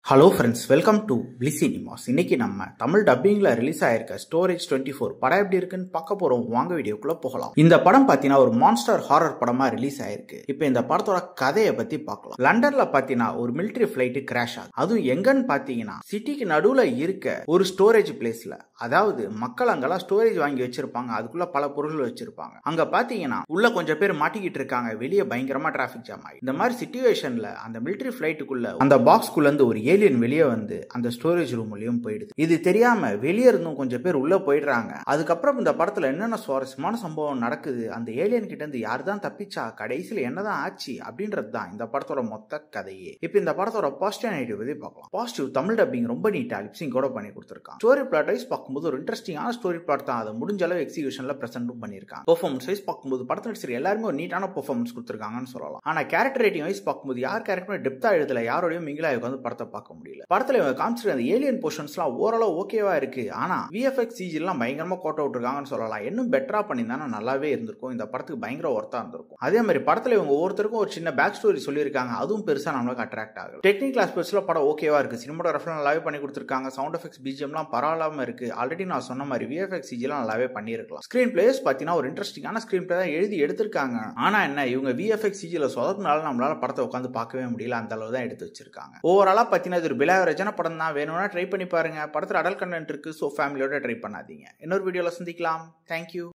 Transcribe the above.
Hello friends, welcome to bliss cinemas. இன்னைக்கு நம்ம Tamil டப்பிங்ல release ஆயிருக்க ஸ்டோரேஜ் 24 படம் எப்படி இருக்குன்னு பார்க்க போறோம். வாங்க வீடியோக்குள்ள போகலாம். இந்த படம் பாத்தீங்கன்னா ஒரு மான்ஸ்டர் ஹாரர் படமா ரிலீஸ் ஆயிருக்கு. இப்போ இந்த படத்தோட கதையை பத்தி பார்க்கலாம். லண்டன்ல பாத்தீங்கன்னா ஒரு மிலிட்டரி பிளைட் கிராஷ் ஆகுது. அதுவும் எங்கன்னு பாத்தீங்கன்னா சிட்டிக்கு நடுவுல இருக்க ஒரு ஸ்டோரேஜ் பிளேஸ்ல. அதாவது மக்கள் அங்கெல்லாம் ஸ்டோரேஜ் வாங்கி வச்சிருப்பாங்க, அதுக்குள்ள பல பொருட்கள் வச்சிருப்பாங்க. அங்க பாத்தீங்கன்னா உள்ள கொஞ்சம் பேர் மாட்டிக்கிட்டு இருக்காங்க, வெளியே பயங்கரமா டிராபிக் ஜாம் ஆகி. இந்த மாதிரி சிச்சுவேஷன்ல அந்த மிலிட்டரி பிளைட்டுக்குள்ள அந்த பாக்ஸ்குள்ள இருந்து ஒரு ஏலியன் வெளியே வந்து அந்த ஸ்டோரேஜ் ரூம்லயும் போயிடுது. இது தெரியாம வெளியே இருந்தும் கொஞ்சம் பேர் உள்ள போயிடுறாங்க. அதுக்கப்புறம் இந்த படத்துல என்னென்ன சுவாரஸ்யமான சம்பவம் நடக்குது, அந்த ஏலியன் கிட்ட இருந்து யார் தான் தப்பிச்சா, கடைசியில என்னதான் ஆச்சு அப்படின்றது தான் இந்த படத்தோட மொத்த கதையே. இப்ப இந்த படத்தோட பாசிட்டிவ் நெகட்டிவ் பத்தி பார்க்கலாம். பாசிட்டிவ், தமிழ் டப்பிங் ரொம்ப நீட்டா லிப்சிங் கூட பண்ணி கொடுத்திருக்காங்க. ஸ்டோரி பிளாட் வைஸ் பார்க்கும்போது ஒரு இன்ட்ரெஸ்டிங்கான ஸ்டோரி பிளாட் தான். அதை முடிஞ்ச அளவு எக்ஸிகியூஷன்ல பிரசன்ட்டும் பண்ணிருக்காங்க. பெர்ஃபார்மன்ஸ் வைஸ் பார்க்கும்போது படத்துல நடிச்ச எல்லாருமே ஒரு நீட்டான பெர்ஃபார்மன்ஸ் கொடுத்திருக்காங்கன்னு சொல்லலாம். ஆனா கேரக்டர் ரேட்டிங் வைஸ் பார்க்கும்போது யார் கேரக்டரும் டெப்தா எழுதல, யாரோடையும் மிங்கிலா உட்காந்து படத்தை பார்க்க முடியல. படத்துல இவங்க காமிச்சிருக்க அந்த ஏலியன் போர்ஷன்ஸ்லாம் ஓரளவு ஓகேவா இருக்கு. ஆனா VFX CG எல்லாம் பயங்கரமா கோட் அவுட் இருக்காங்கன்னு சொல்லலாம். இன்னும் பெட்டரா பண்ணியிருந்தா நல்லாவே இருந்திருக்கும். இந்த படத்துக்கு பயங்கர ஒர்த்தா இருந்திருக்கும். அதே மாதிரி படத்துல இவங்க ஒவ்வொருத்தருக்கும் ஒரு சின்ன பேக் ஸ்டோரி சொல்லியிருக்காங்க. அதுவும் பெருசா நம்மளுக்கு அட்ராக்ட் ஆகுது. டெக்னிக்கல் ஆஸ்பெக்ட்ஸ்ல படம் ஓகேவா இருக்கு. சினிமாட்டோகிராஃபி நல்லாவே பண்ணி கொடுத்திருக்காங்க. சவுண்ட் எஃபெக்ட்ஸ் BGMலாம் பரவாயில்லாம இருக்கு. ஆல்ரெடி நான் சொன்ன மாதிரி VFX CG எல்லாம் நல்லாவே பண்ணியிருக்கலாம். ஸ்கிரீன் பிளேஸ் பாத்தீங்கன்னா ஒரு இன்ட்ரெஸ்டிங்கான ஸ்கிரீன் பிளே தான் எழுதி எடுத்திருக்காங்க. ஆனா என்ன, இவங்க VFX CG சொதப்பினால நம்மளால படத்தை உட்காந்து பார்க்கவே முடியல. அந்த அளவு தான் எடுத்து வச்சிருக்காங்க. ஓவராலா பாத்தீங்கன்னா இது ஒரு பிலாவரேஜான படம் தான். வேணும்னா ட்ரை பண்ணி பாருங்க. படத்துல அடல்ட் கண்டென்ட் இருக்கு, சோ ஃபேமிலியோட ட்ரை பண்ணாதீங்க. இன்னொரு வீடியோல சந்திக்கலாம். தேங்க்யூ.